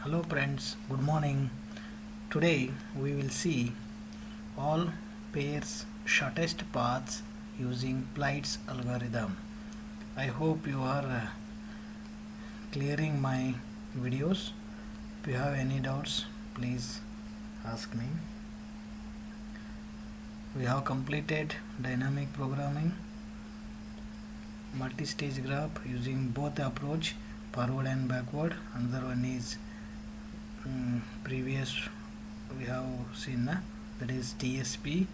Hello friends, good morning. Today we will see all pairs shortest paths using Floyd's algorithm. I hope you are clearing my videos. If you have any doubts, please ask me. We have completed dynamic programming, multi-stage graph using both approach, forward and backward. Another one is previous we have seen that is TSP.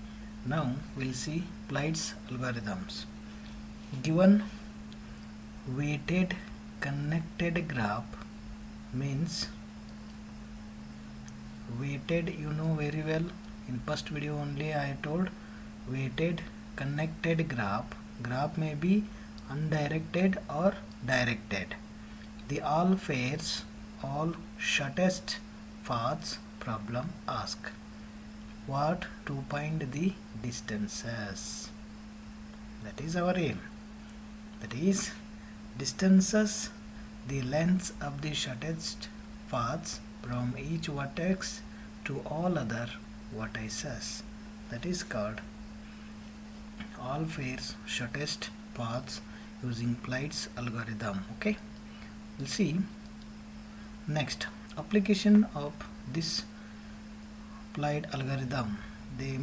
Now we'll see Floyd's algorithms. Given weighted connected graph means weighted, you know very well, in first video only I told weighted connected graph may be undirected or directed. The all pairs all shortest paths problem ask what to find the distances. That is our aim. That is distances, the lengths of the shortest paths from each vertex to all other vertices. That is called all pairs shortest paths using Floyd's algorithm. Okay, we'll see next application of this Floyd algorithm. They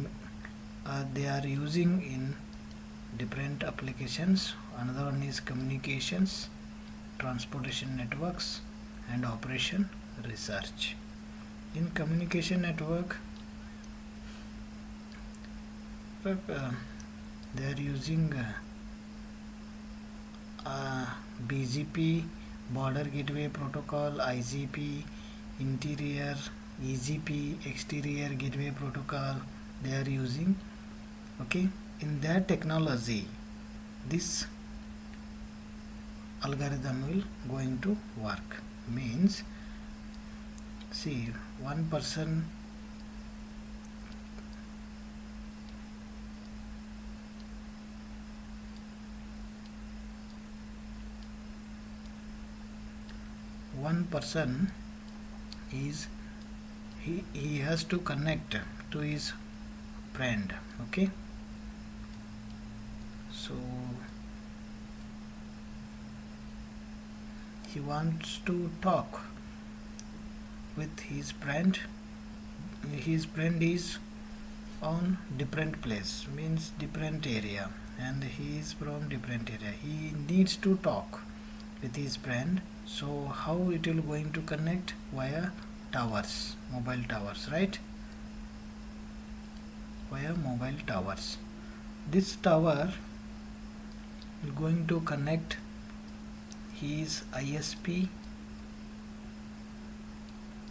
are using in different applications. Another one is communications, transportation networks, and operation research. In communication network, they are using BGP, border gateway protocol, IGP, interior, EGP, exterior gateway protocol they are using. Okay, in that technology this algorithm will going to work. Means see, one person is he has to connect to his friend. Okay, so he wants to talk with his friend. His friend is on different place, means different area, and he is from different area. He needs to talk with his friend. So how it will going to connect? Via towers, mobile towers, right? Via mobile towers. This tower is going to connect his ISP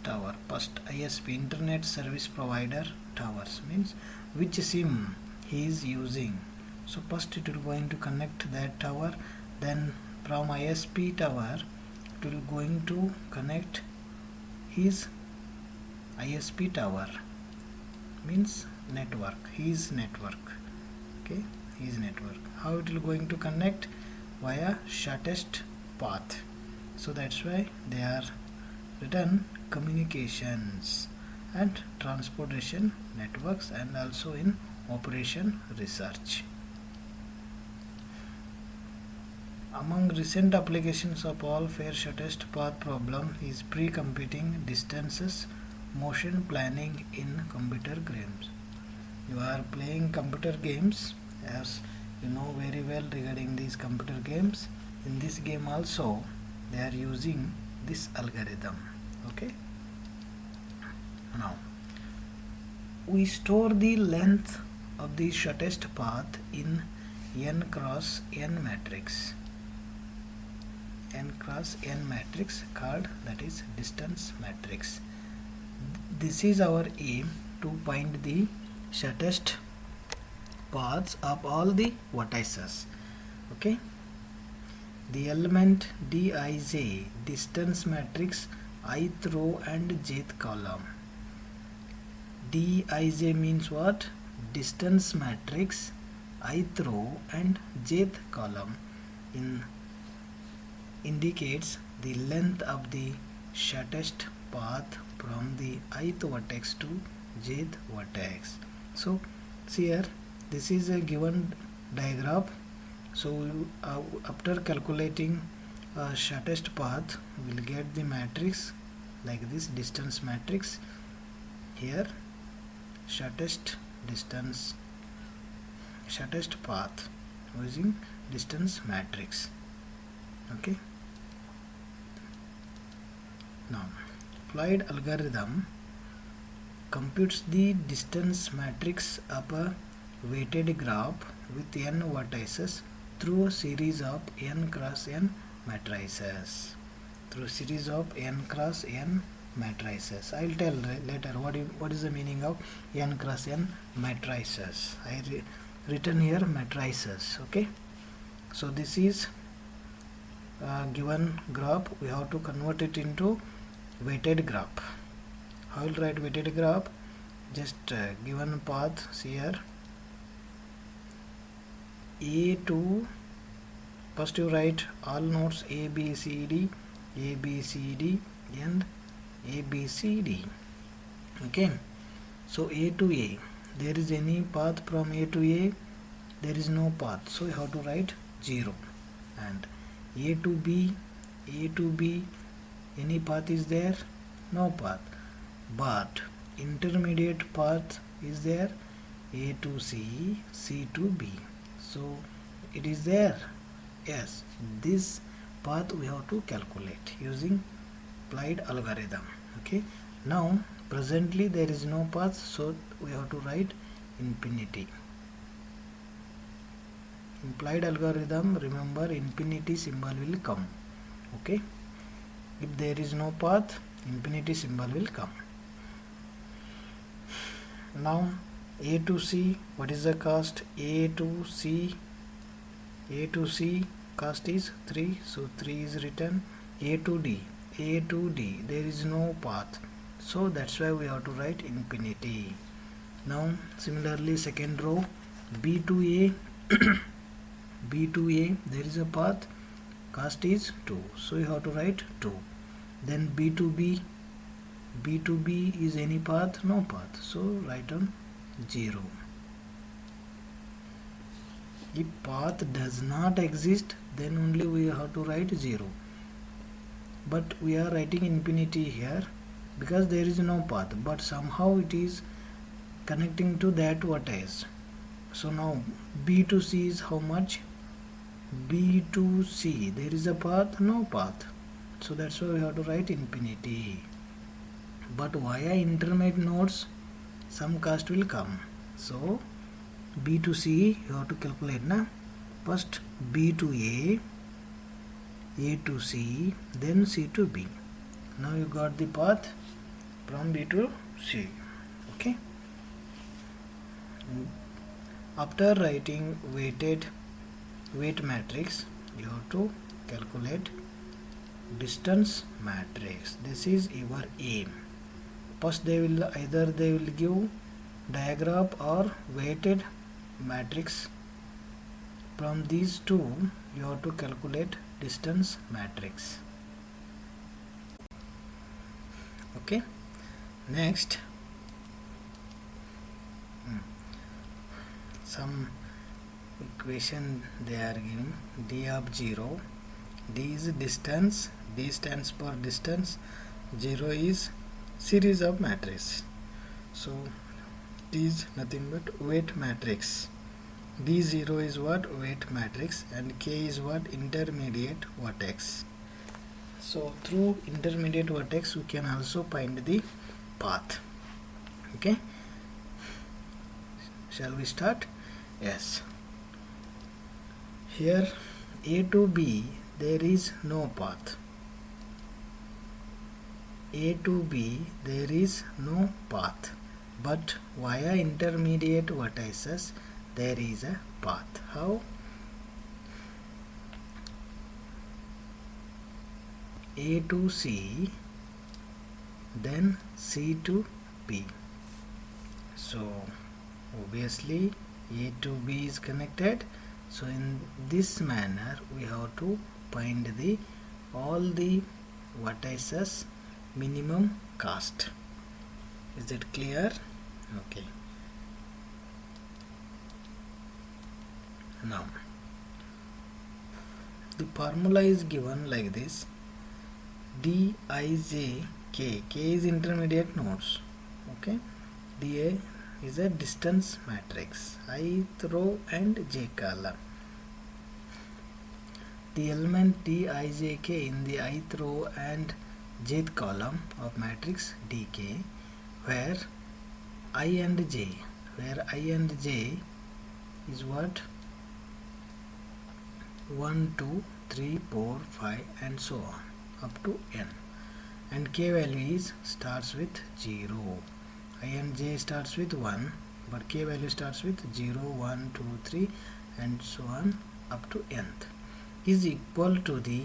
tower. First ISP, internet service provider towers, means which SIM he is using. So first it will going to connect that tower, then from ISP tower it will going to connect his ISP tower, means network, his network. Okay, his network. How it will going to connect? Via shortest path. So that's why they are written communications and transportation networks, and also in operation research. Among recent applications of all fair shortest path problem is pre-computing distances, motion planning in computer games. You are playing computer games, as you know very well regarding these computer games. In this game also they are using this algorithm. Okay, now we store the length of the shortest path in n cross n matrix. N cross n matrix called, that is distance matrix. This is our aim, to find the shortest paths of all the vertices. Okay, the element Dij, distance matrix, ith row and jth column. Dij means what? Distance matrix, ith row and jth column indicates the length of the shortest path from the ith vertex to jth vertex. So see here, this is a given diagram. So after calculating shortest path, we will get the matrix like this, distance matrix. Here shortest path using distance matrix. Okay. Now Floyd algorithm computes the distance matrix of a weighted graph with n vertices through a series of n cross n matrices. I will tell later what is the meaning of n cross n matrices. I written here matrices. Okay. So this is given graph. We have to convert it into weighted graph. How will write weighted graph? Just given path. See here, A to, first you write all nodes A, B, C, D, A, B, C, D and A, B, C, D. Okay. So A to A, there is any path from A to A? There is no path. So you have to write 0. And A to B, any path is there? No path. But intermediate path is there, A to C, C to B. So it is there. Yes, this path we have to calculate using Floyd algorithm. Okay. Now presently there is no path, so we have to write infinity. In Floyd algorithm, remember infinity symbol will come. Okay. If there is no path, infinity symbol will come. Now A to C, what is the cost? A to C cost is 3, so 3 is written. A to D, there is no path, so that's why we have to write infinity. Now similarly second row, B to A there is a path, cost is 2, so you have to write 2. Then B to B is any path? No path, so write on 0. If path does not exist, then only we have to write 0. But we are writing infinity here because there is no path, but somehow it is connecting to that vertex. So now B to C is how much? B to C, there is a path? No path, so that's why we have to write infinity. But via intermediate nodes, some cost will come. So B to C you have to calculate na. First B to A to C, then C to B. Now you got the path from B to C. Okay. After writing weight matrix, you have to calculate distance matrix. This is your aim. First they will give diagram or weighted matrix. From these two you have to calculate distance matrix. Okay. Next, some equation they are giving. D of 0, D is distance, D stands for distance, 0 is series of matrix. So D is nothing but weight matrix. D0 is what? Weight matrix, and K is what? Intermediate vertex. So through intermediate vertex we can also find the path. Okay. Shall we start? Yes. Here A to B there is no path. A to B there is no path, but via intermediate vertices there is a path. How? A to C, then C to B. So obviously A to B is connected. So in this manner we have to find all the vertices minimum cost. Is it clear? Okay. Now the formula is given like this: Dij k. K is intermediate nodes. Okay. Da is a distance matrix, ith row and j column. The element Dijk in the ith row and jth column of matrix Dk, where I and j is what? 1, 2, 3, 4, 5 and so on up to n, and k value is starts with 0. I and j starts with 1, but k value starts with 0, 1, 2, 3 and so on up to nth, is equal to the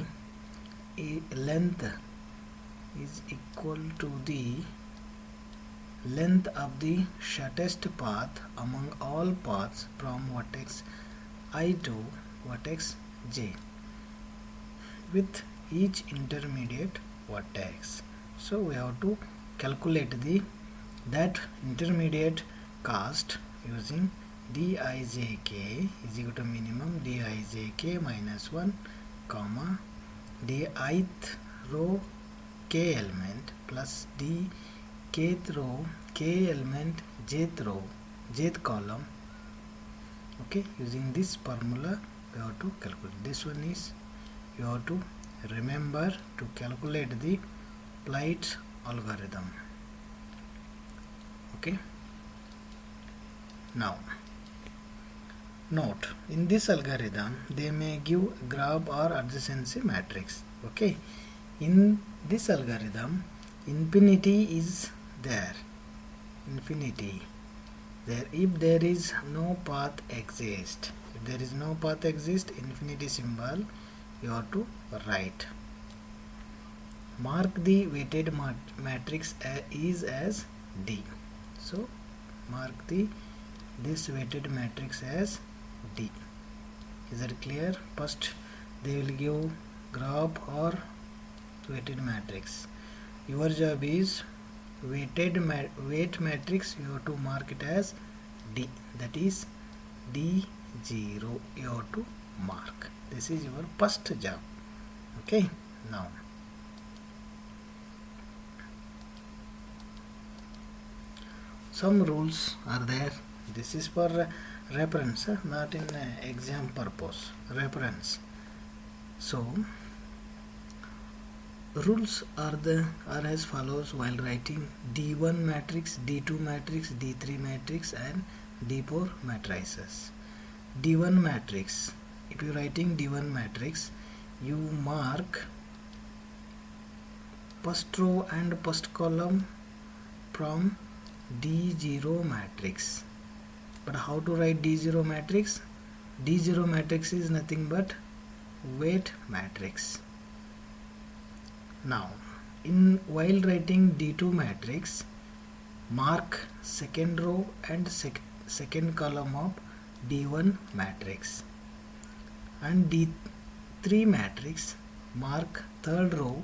length of the shortest path among all paths from vertex I to vertex j with each intermediate vertex. So we have to calculate that intermediate cost using Dijk is equal to minimum Dijk minus 1 comma the ith row k element plus the kth row k element jth column. Okay, using this formula we have to calculate. This one is you have to remember to calculate the Floyd algorithm. Okay. Now note, in this algorithm they may give graph or adjacency matrix. Okay, in this algorithm infinity is there. If there is no path exist, infinity symbol you have to write. Mark the weighted matrix is as D. So mark this weighted matrix as D. Is that clear? First they will give graph or weighted matrix. Your job is weight matrix, you have to mark it as D, that is D0 you have to mark. This is your first job. Okay. Now some rules are there. This is for reference, not in exam purpose. Reference. So rules are as follows while writing D1 matrix, D2 matrix, D3 matrix and D4 matrices. D1 matrix, if you are writing D1 matrix, you mark first row and first column from D0 matrix. But how to write D0 matrix? D0 matrix is nothing but weight matrix. Now while writing D2 matrix, mark second row and second column of D1 matrix, and D3 matrix mark third row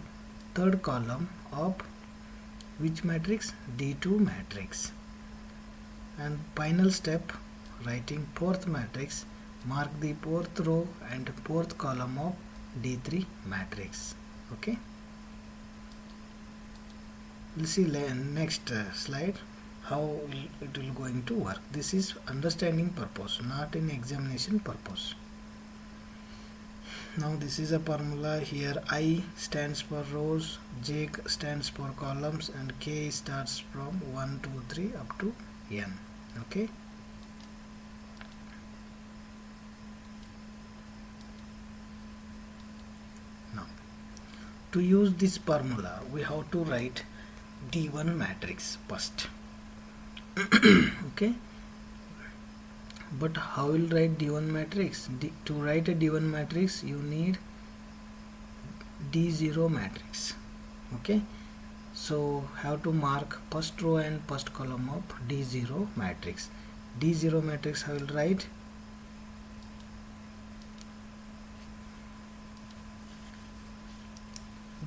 third column of which matrix? D2 matrix. And final step, writing fourth matrix, mark the fourth row and fourth column of D3 matrix. Okay. We'll see next slide how it will going to work. This is understanding purpose, not in examination purpose. Now this is a formula. Here I stands for rows, J stands for columns and K starts from 1, 2, 3 up to N. Okay. Now to use this formula we have to write D1 matrix first. Okay, but how will write D1 matrix? To write a D1 matrix you need D0 matrix. Okay, so have to mark first row and first column of D0 matrix. D0 matrix I will write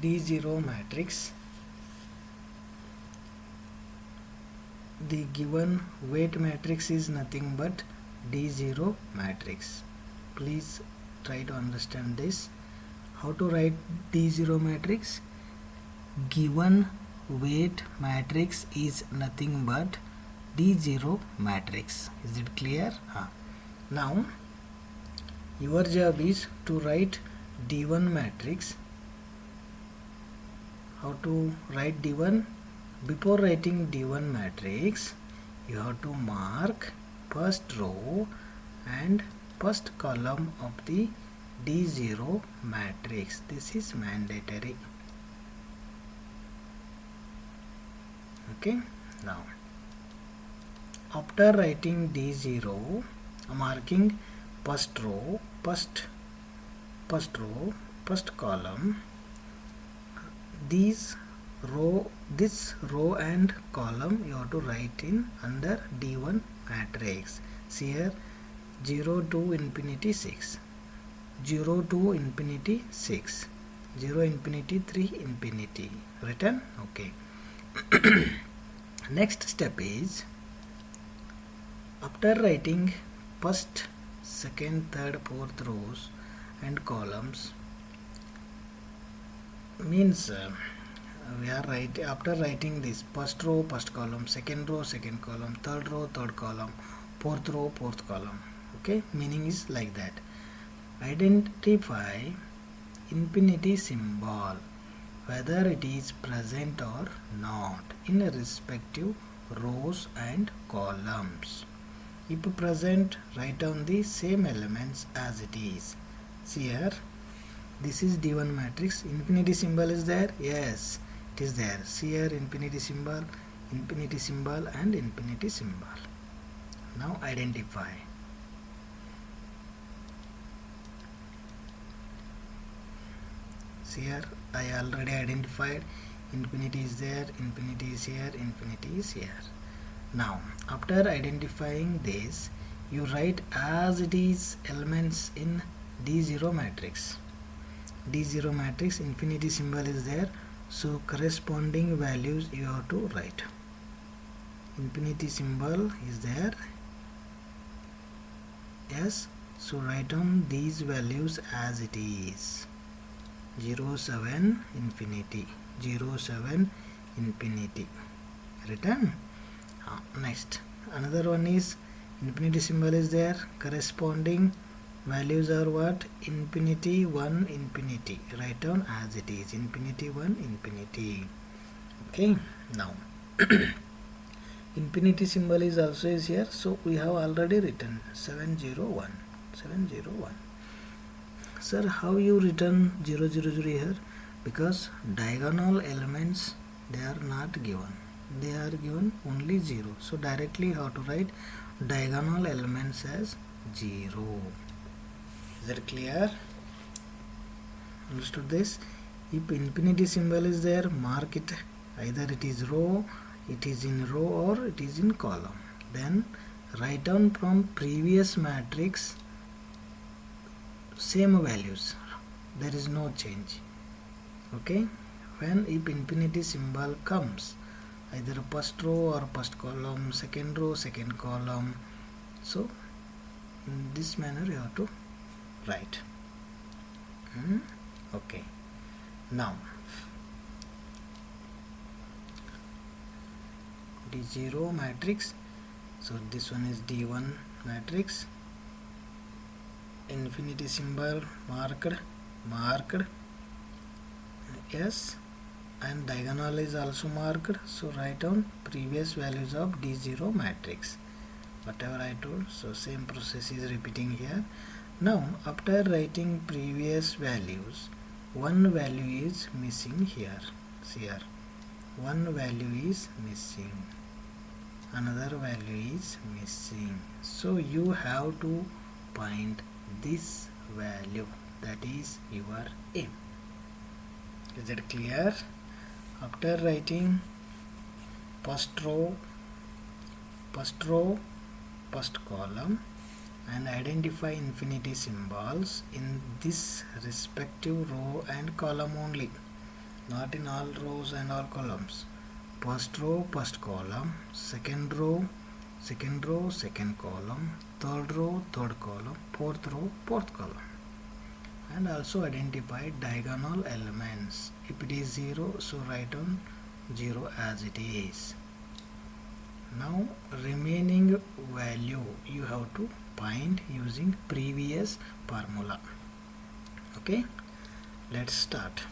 D0 matrix the given weight matrix is nothing but D0 matrix. Please try to understand this. How to write D0 matrix? Given weight matrix is nothing but D0 matrix. Is it clear? Now your job is to write D1 matrix. How to write D1? Before writing D1 matrix, you have to mark first row and first column of the D0 matrix. This is mandatory. Okay. Now, after writing D0, marking first row, first column, this row and column you have to write in under D1 matrix. See here, 0 to infinity 6, 0 to infinity 6, 0 infinity 3 infinity, written. Okay. Next step is, after writing first, second, third, fourth rows and columns, means we are after writing this first row, first column, second row, second column, third row, third column, fourth row, fourth column. Okay, meaning is like that. Identify infinity symbol, whether it is present or not in respective rows and columns. If present, write down the same elements as it is. See here, this is D1 matrix. Infinity symbol is there? Yes, it is there. See here, infinity symbol and infinity symbol. Now identify. See here, I already identified. Infinity is there, infinity is here, infinity is here. Now, after identifying this, you write as it is elements in D0 matrix. D0 matrix, infinity symbol is there, so corresponding values you have to write. Infinity symbol is there. Yes, so write down these values as it is. 0, 7, infinity, 0, 7, infinity, written. Next, another one is infinity symbol is there, corresponding values are what? Infinity, 1, infinity, write down as it is, infinity, 1, infinity. Okay, now infinity symbol is also is here, so we have already written 701, 701. Sir, how you written 000 here? Because diagonal elements, they are not given, they are given only 0, so directly how to write diagonal elements as 0. Is that clear? Understood this? If infinity symbol is there, mark it, either it is row, it is in row, or it is in column. Then write down from previous matrix same values, there is no change. Okay, when if infinity symbol comes, either first row or first column, second row, second column, so in this manner you have to write. Okay, now D0 matrix, so this one is D1 matrix. Infinity symbol marked, yes, and diagonal is also marked, so write down previous values of D0 matrix, whatever I told. So same process is repeating here. Now after writing previous values, one value is missing here. See here, one value is missing, another value is missing, so you have to find this value, that is your aim. Is that clear? After writing first row, first column, and identify infinity symbols in this respective row and column only, not in all rows and all columns. first row first column, second row second column, third row third column, fourth row fourth column. And also identify diagonal elements. If it is 0, so write on 0 as it is. Now remaining value you have to find using previous formula. Okay, let's start.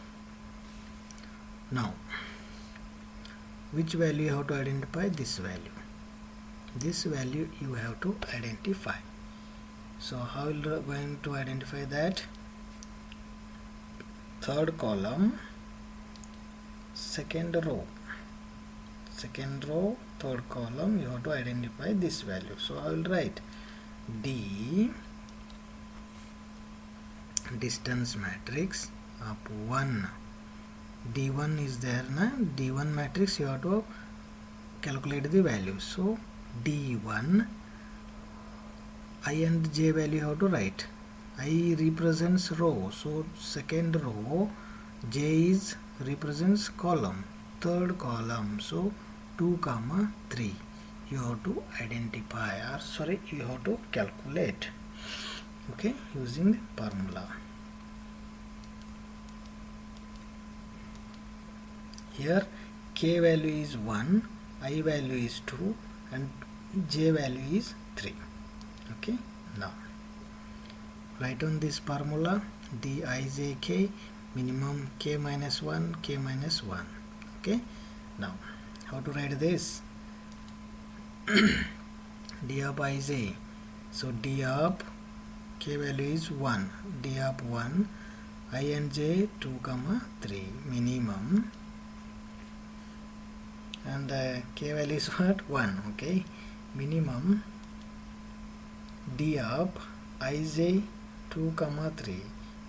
Now which value you have to identify? This value. This value you have to identify. So how are you going to identify that? Third column, second row, third column, you have to identify this value. So I will write D distance matrix of 1. D1 is there na, D1 matrix you have to calculate the value. So D1, I and J value you have to write. I represents row, so second row, J is represents column, third column, so 2, 3 you have to identify, or sorry, you have to calculate, okay, using the formula. Here K value is 1, I value is 2 and J value is 3. Okay, now write on this formula Dijk minimum K minus 1 K minus 1. Okay, now how to write this? D of Ij, so D of K value is 1, D of 1, I and J 2, 3 minimum, and K value is what? 1. Okay, minimum D of Ij 2, 3,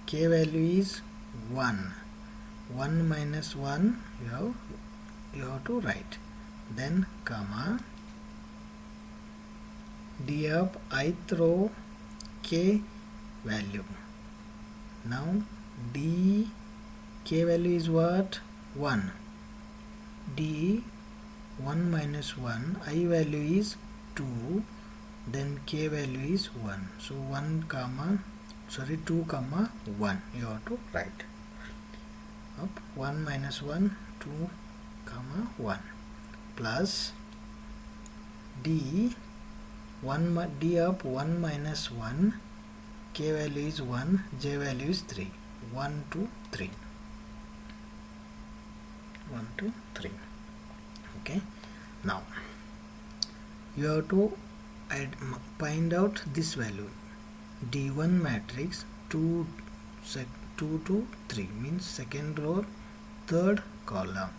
K value is 1, 1 minus 1 you have to write, then comma D of ith row K value. Now D K value is what? 1, D 1 minus 1, I value is 2, then K value is 1, so 2, 1 you have to write. Up 1 minus 1, 2, 1 plus D D of 1 minus 1, K value is 1, J value is 3, 1, 2, 3, 1, 2, 3. Okay, now you have to find out this value. D1 matrix 2 to 3 means second row third column,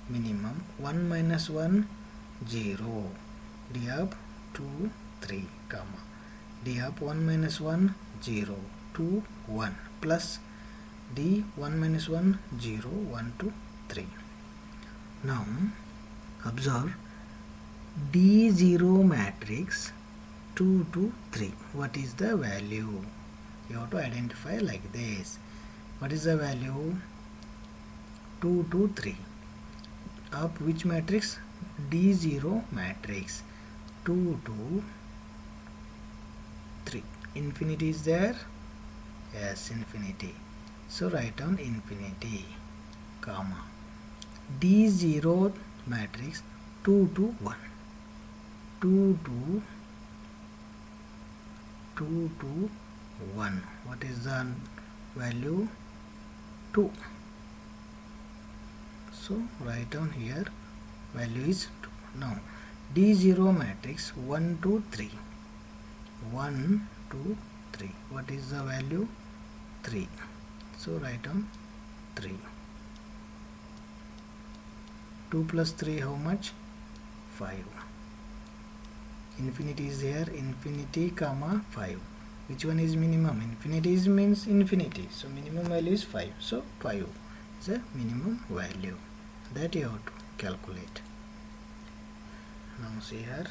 minimum 1 minus 1 0, D of 2 3 comma D of 1 minus 1 0 2 1 plus D 1 minus 1 0 1 2 3. Now observe D0 matrix 2 to 3. What is the value? You have to identify like this. What is the value? 2 to 3 of which matrix? D0 matrix. 2 to 3. Infinity is there? Yes, infinity. So write down infinity, comma D0 matrix 2 to 1. 2 to 1. What is the value? 2. So write down here value is 2. Now D0 matrix 1 to 3. 1 to 3. What is the value? 3. So write down 3. 2 plus 3 how much? 5. Infinity is here, infinity comma 5. Which one is minimum? Infinity is means infinity, so minimum value is 5. So 5 is a minimum value that you have to calculate. Now see here,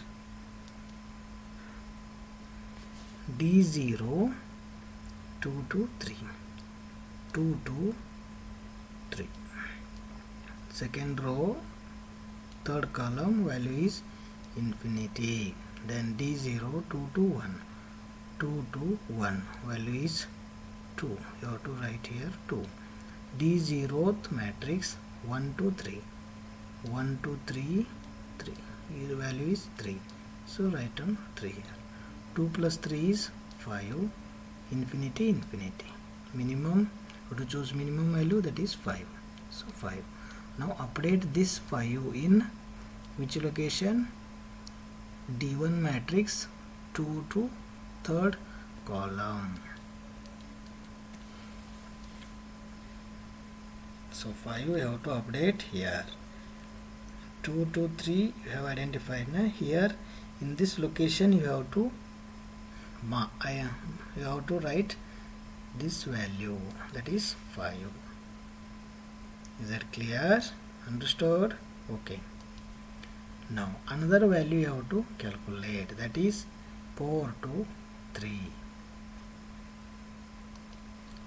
D0 2 to 3. 2 to 3. Second row third column value is infinity. Then D0 2 to 1, 2 to 1 value is 2. You have to write here 2. D0th matrix 1 to 3, 1 to 3, 3. Here value is 3. So write down 3 here. 2 plus 3 is 5. Infinity, infinity. Minimum, you have to choose minimum value, that is 5. So 5. Now update this 5 in which location? D1 matrix 2 to third column. So 5 you have to update here. 2 to 3 you have identified. Now here in this location you have to write this value, that is 5. Is that clear? Understood? Okay. Now another value you have to calculate, that is 4 to 3.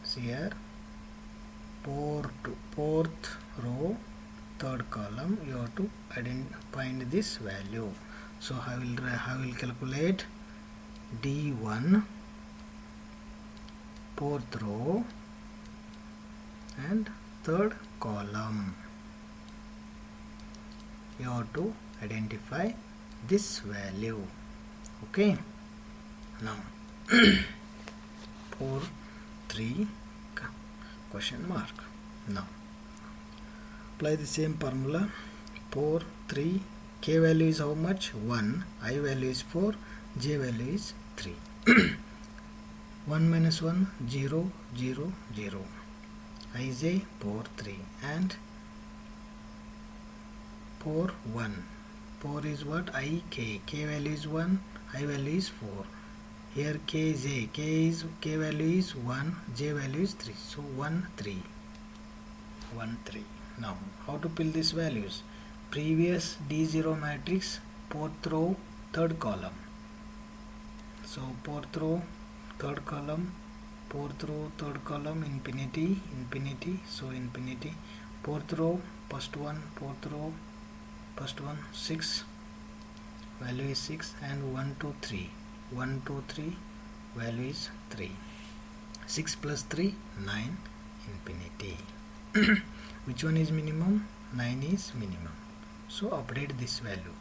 See here, 4 to fourth row, third column, you have to find this value. So I will calculate D1 fourth row and third column. You have to identify this value. Okay. Now 4 3 question mark. Now apply the same formula. 4 3, k value is how much? 1, I value is 4, j value is 3. 1 minus 1 0 0 0, ij 4 3 and 4 1. 4 is what? I k value is 1, I value is 4. Here k value is 1, j value is 3. So 1 3 1 3. Now how to fill these values? Previous D0 matrix, 4th row, 3rd column. So 4th row, 3rd column, 4th row, 3rd column, infinity, infinity, so infinity. 4th row, first one, 4th row, first one, 6, value is 6, and 1 2 3, 1 2 3, value is 3. 6 plus 3, 9, infinity. Which one is minimum? 9 is minimum. So update this value.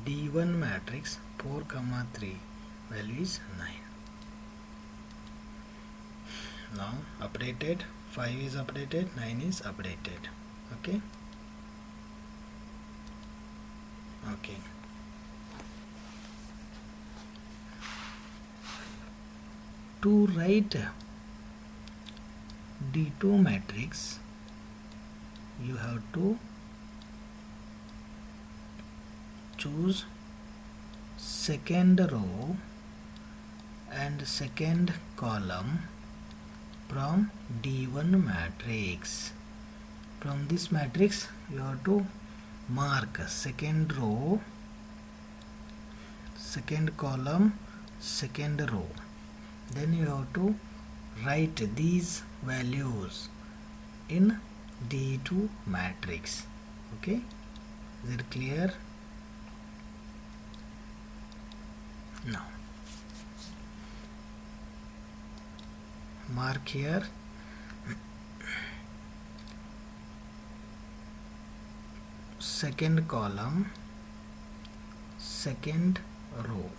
D1 matrix 4 comma 3, value is 9. Now updated, 5 is updated, 9 is updated. Okay. Okay. To write D2 matrix, you have to choose second row and second column from D1 matrix. From this matrix you have to mark second row, second column, second row. Then you have to write these values in D2 matrix. Okay, is it clear? Now mark here second column, second row.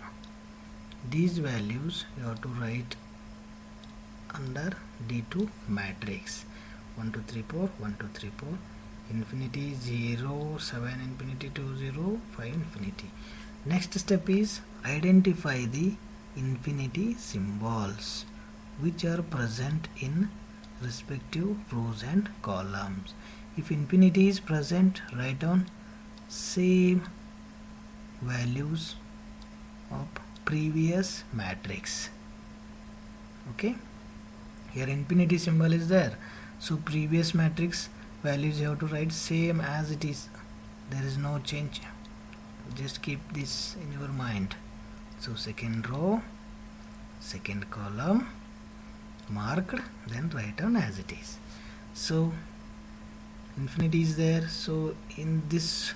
These values you have to write under D2 matrix. 1 2 3 4, 1 2 3 4, infinity 0 7, infinity 2 0 5, infinity. Next step is identify the infinity symbols which are present in respective rows and columns. If infinity is present, write down same values of previous matrix. Okay, here infinity symbol is there, so previous matrix values you have to write same as it is. There is no change. Just keep this in your mind. So second row, second column marked, then write down as it is. So infinity is there, so in this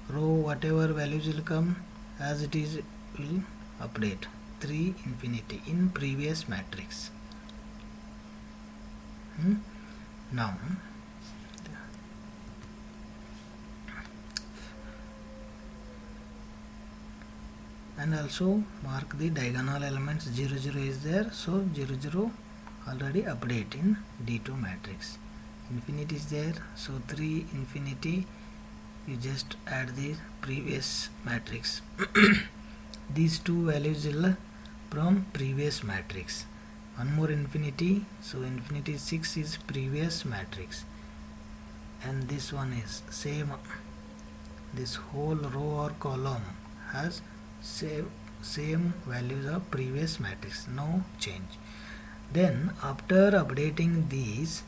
row whatever values will come as it is will update 3 infinity in previous matrix. Now and also mark the diagonal elements. 0 0 is there, so 0 0 already update in D2 matrix. Infinity is there, so 3 infinity you just add the previous matrix. These two values will from previous matrix. One more infinity, so infinity 6 is previous matrix, and this one is same. This whole row or column has same values of previous matrix, no change. Then after updating these,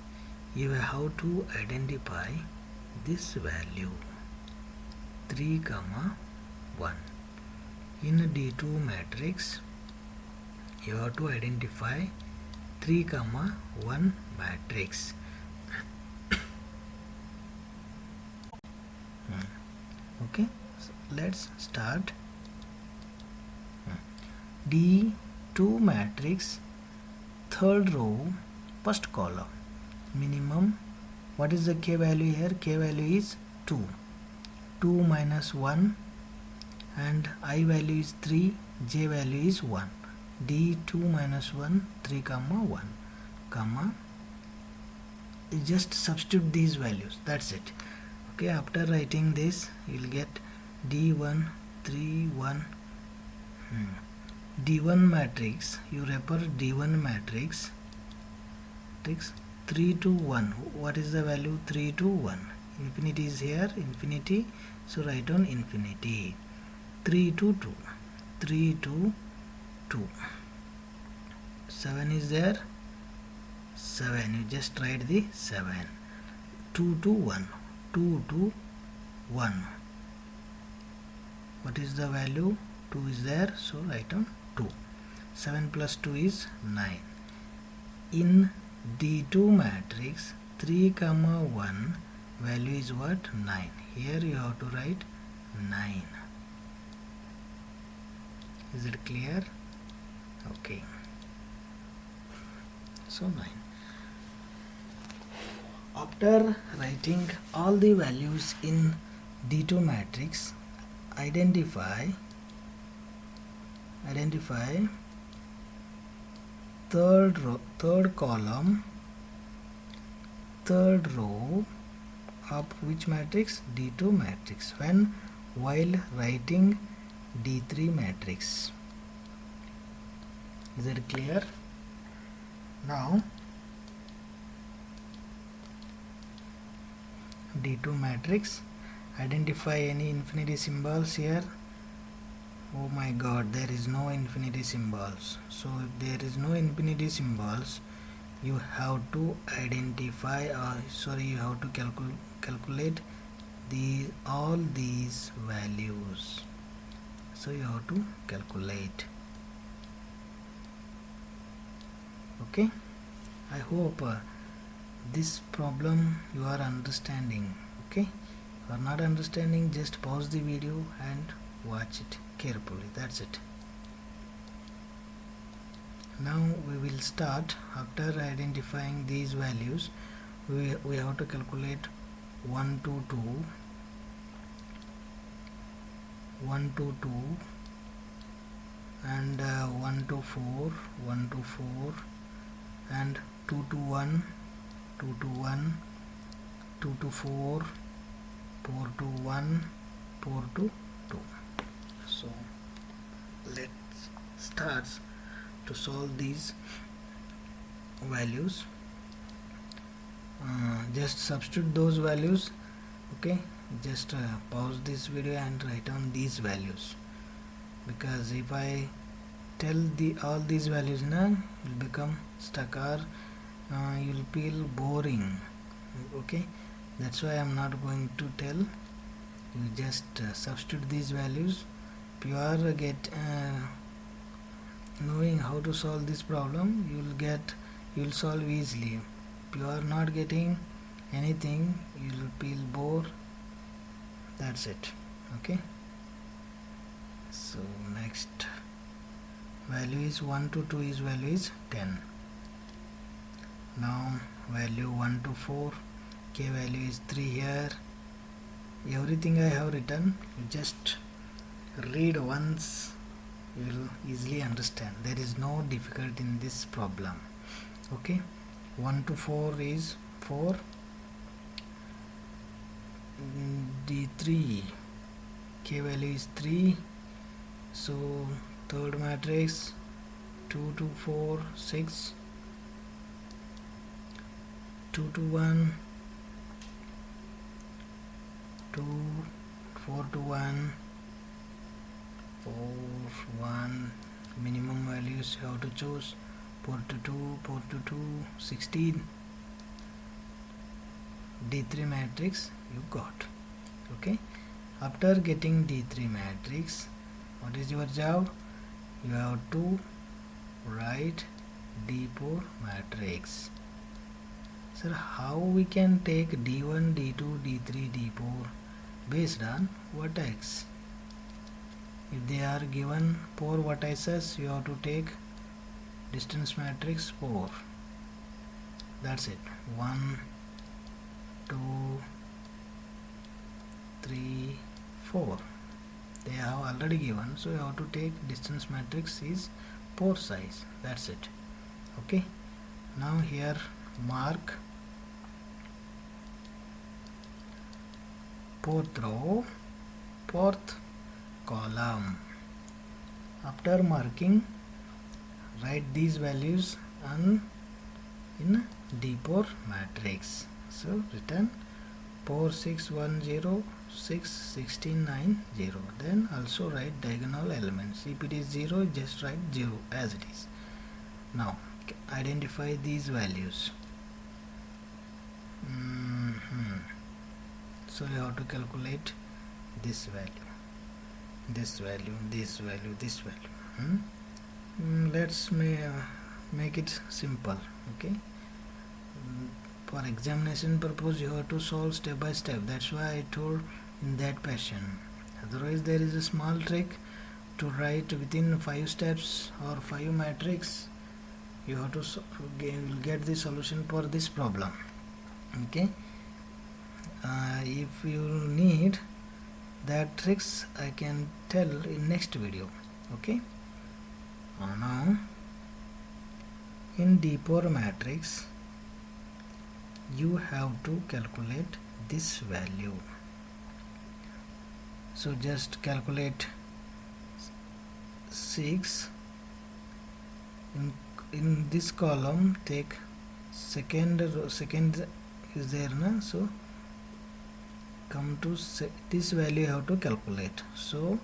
you have to identify this value 3, 1 in D2 matrix. You have to identify 3, 1 matrix. Okay, so let's start. D2 matrix, third row, first column, minimum. What is the k value here? K value is 2. 2 minus 1, and I value is 3, j value is 1. D2 minus 1, 3, 1, comma. You just substitute these values. That's it. Okay, after writing this, you will get D1, 3, 1. D1 matrix, you refer D1 matrix 3 to 1. What is the value? 3 to 1. Infinity is here, infinity, so write on infinity. 3 to 2, 3 to 2. 7 is there, 7, you just write the 7. 2 to 1, 2 to 1. What is the value? 2 is there, so write on 2. 7 plus 2 is 9. In D2 matrix, 3, 1 value is what? 9. Here you have to write 9. Is it clear? Okay. So 9. After writing all the values in D2 matrix, identify third column, third row of which matrix? D2 matrix, while writing D3 matrix. Is it clear? Now D2 matrix, identify any infinity symbols here. Oh my god, there is no infinity symbols. So if there is no infinity symbols, you have to identify, you have to calculate all these values. So you have to calculate. Okay, I hope this problem you are understanding. Okay, if you are not understanding, just pause the video and watch it carefully. That's it. Now we will start. After identifying these values, we have to calculate 1 to 2, 1 to 2, and 1 to 4, 1 to 4, and 2 to 1, 2 to 1, 2 to 4, 4 to 1, 4 to 2. So let's start to solve these values. Just substitute those values. Okay, just pause this video and write down these values, because if I tell all these values now, will become stuck, or you'll feel boring. Okay, that's why I'm not going to tell. You just substitute these values. If you are knowing how to solve this problem, you'll solve easily. If you are not getting anything, you'll feel bored. That's it. Okay, so next value is 1 to 2 is value is 10. Now value 1 to 4, k value is 3 here. Everything I have written, you just read once, you will easily understand. There is no difficulty in this problem. Okay, 1 to 4 is 4, d3, k value is 3, so third matrix 2 to 4 6, 2 to 1 2, 4 to 1 4 1, minimum values you have to choose, 4 to 2 4 to 2 16, d3 matrix you got. Okay, after getting d3 matrix, what is your job? You have to write d4 matrix. Sir, how we can take d1 d2 d3 d4 based on vertex? If they are given 4 vertices, you have to take distance matrix 4. That's it. 1 2 3 4. They have already given, so you have to take distance matrix is 4 size. That's it. Okay, now here mark 4th row, 4th column. After marking, write these values in d4 matrix. So written 4 6 1 0 6 16 9 0. Then also write diagonal elements. If it is 0, just write 0 as it is. Now identify these values. So you have to calculate this value, this value, this value, this value. Let's make it simple. Okay, for examination purpose you have to solve step by step. That's why I told in that fashion. Otherwise there is a small trick to write within 5 steps or 5 matrix. You have to get the solution for this problem. Okay, if you need that tricks, I can tell in next video. Okay, now in d4 matrix you have to calculate this value. So just calculate 6 in this column. Take second is there na, so come to this value you have to calculate. So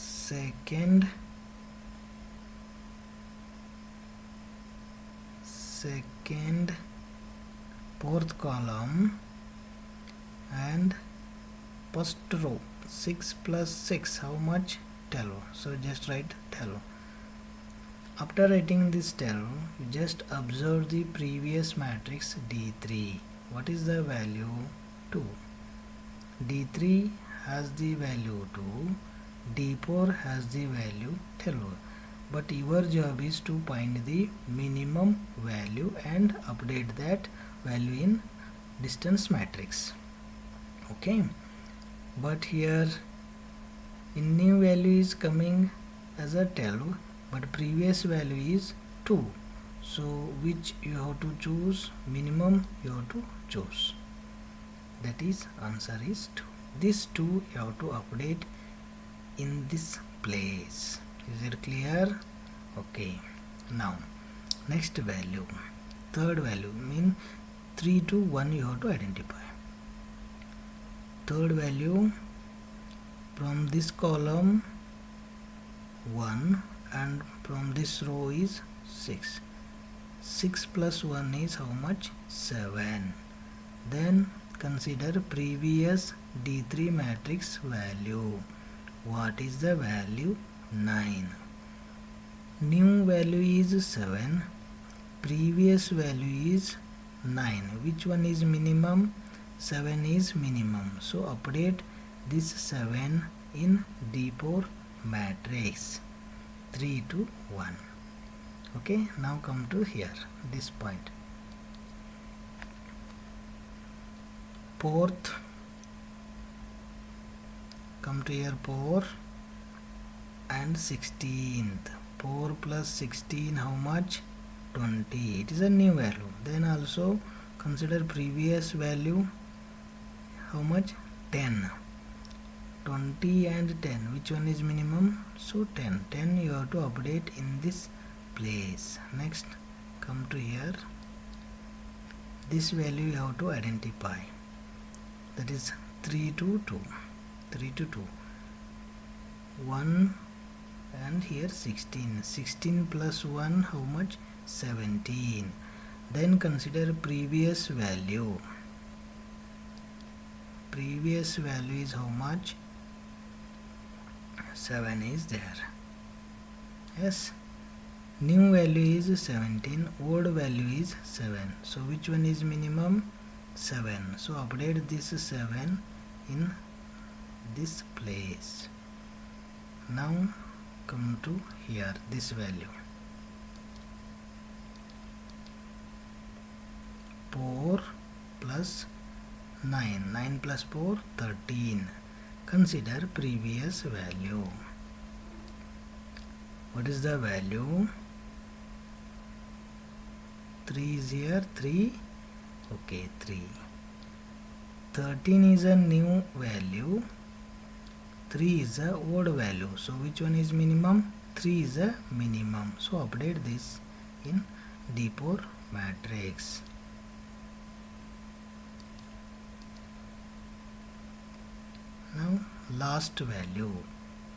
second 4th column and first row 6 plus 6 how much? 12. So just write 12. After writing this 12, you just observe the previous matrix d3. What is the value? 2. d3 has the value 2, d4 has the value 12. But your job is to find the minimum value and update that value in distance matrix. Okay, but here in new value is coming as a 12, but previous value is 2. So which you have to choose? Minimum you have to choose. That is answer is 2. This 2 you have to update in this place. Is it clear? Okay, now next value, third value, mean 3 to 1 you have to identify. Third value from this column 1 and from this row is 6. 6 plus 1 is how much? 7. Then consider previous d3 matrix value. What is the value? 9. New value is 7, previous value is 9. Which one is minimum? 7 is minimum. So update this 7 in D4 matrix 3 to 1. Okay, now come to here, this point. Fourth, come to here 4 and 16th. 4 plus 16 how much? 20. It is a new value. Then also consider previous value. How much? 10. 20 and 10. Which one is minimum? So 10. 10 you have to update in this place. Next, come to here. This value you have to identify. That is 3 to 2. 3 to 2. 1 and here 16. 16 plus 1 how much? 17. Then consider previous value. Previous value is how much? 7 is there. Yes. New value is 17. Old value is 7. So which one is minimum? 7. So update this 7 in this place. Now come to here, this value. 4 plus 9. 9 plus 4, 13. Consider previous value. What is the value? 3 is here, 3. Okay, 3. 13 is a new value. 3 is a old value. So which one is minimum? 3 is a minimum. So update this in D4 matrix. Now last value.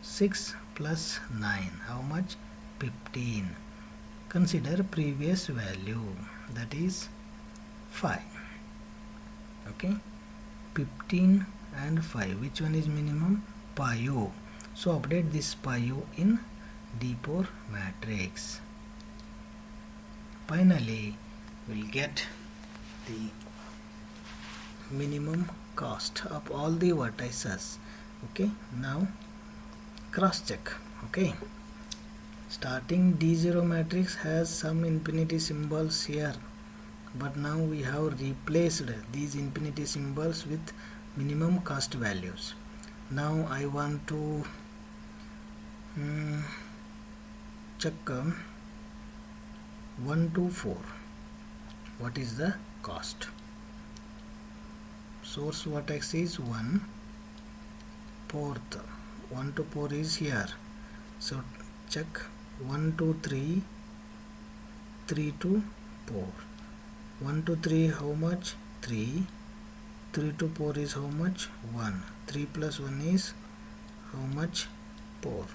6 plus 9. How much? 15. Consider previous value. That is 5. Okay. 15 and 5. Which one is minimum? 5. So update this 5 in D4 matrix. Finally, we'll get the minimum cost of all the vertices. Okay, now cross check. Okay, starting D0 matrix has some infinity symbols here, but now we have replaced these infinity symbols with minimum cost values. Now I want to check 1 to 4. What is the cost? Source vertex is 1. Fourth, 1 to 4 is here. So check 1 to 3, 3 to 4. 1 to 3 how much? 3. 3 to 4 is how much? 1. 3 plus 1 is how much? 4.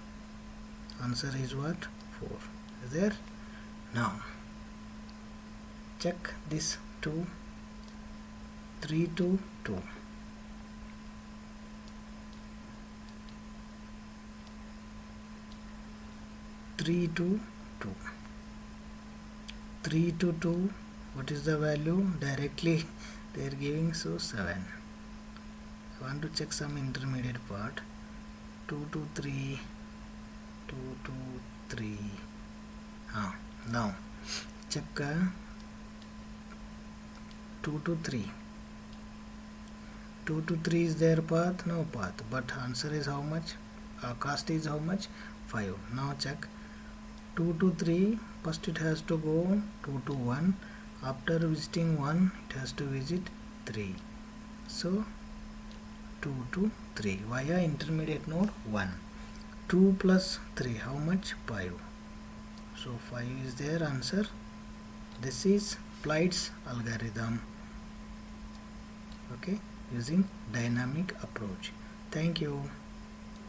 Answer is what? 4. Is there? Now check this 2. 3 to 2. 3 to 2. 3 to 2. What is the value? Directly they are giving, so 7. I want to check some intermediate part. 2 to 3. 2 to 3. Now check 2 to 3. 2 to 3 is there path? No path. But answer is how much? Cost is how much? 5. Now check 2 to 3. First it has to go 2 to 1. After visiting 1, it has to visit 3. So 2 to 3 via intermediate node 1. 2 plus 3 how much? 5. So 5 is their answer. This is Floyd's algorithm. Okay, using dynamic approach. Thank you.